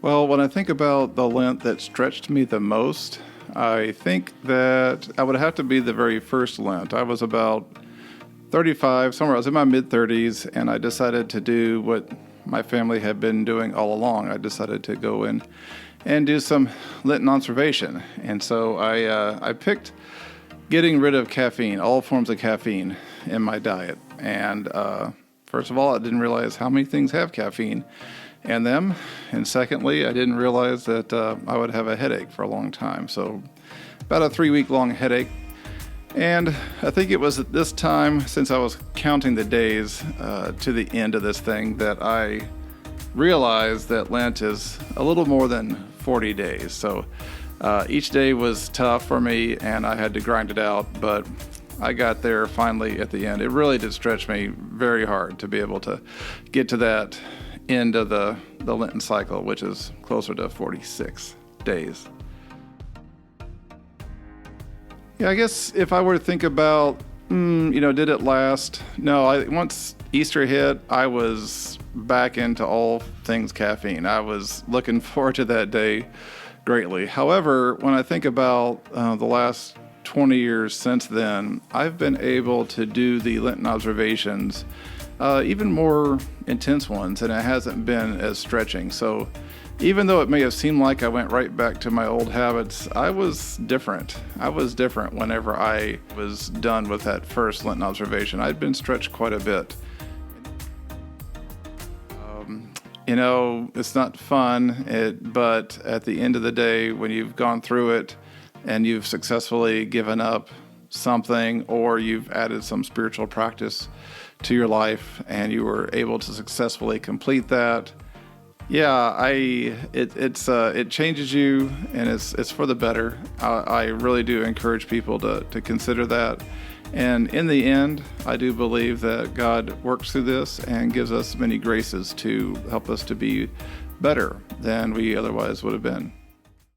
Well, when I think about the Lent that stretched me the most, I think that I would have to be the very first Lent. I was about 35, somewhere I was in my mid 30s, and I decided to do what my family had been doing all along. I decided to go in and do some Lenten observation. And so I picked getting rid of caffeine, all forms of caffeine in my diet. And first of all, I didn't realize how many things have caffeine in them. And secondly, I didn't realize that I would have a headache for a long time. So about a 3-week long headache. And I think it was at this time, since I was counting the days to the end of this thing, that I realized that Lent is a little more than 40 days. So each day was tough for me, and I had to grind it out, but I got there finally at the end. It really did stretch me very hard to be able to get to that end of the Lenten cycle, which is closer to 46 days. Yeah, I guess if I were to think about, did it last? No, once Easter hit, I was back into all things caffeine. I was looking forward to that day greatly. However, when I think about the last 20 years since then, I've been able to do the Lenten observations, even more intense ones, and it hasn't been as stretching. So even though it may have seemed like I went right back to my old habits, I was different. I was different whenever I was done with that first Lenten observation. I'd been stretched quite a bit. It's not fun, but at the end of the day, when you've gone through it and you've successfully given up something, or you've added some spiritual practice to your life and you were able to successfully complete that, it changes you, and it's for the better. I really do encourage people to consider that. And in the end, I do believe that God works through this and gives us many graces to help us to be better than we otherwise would have been.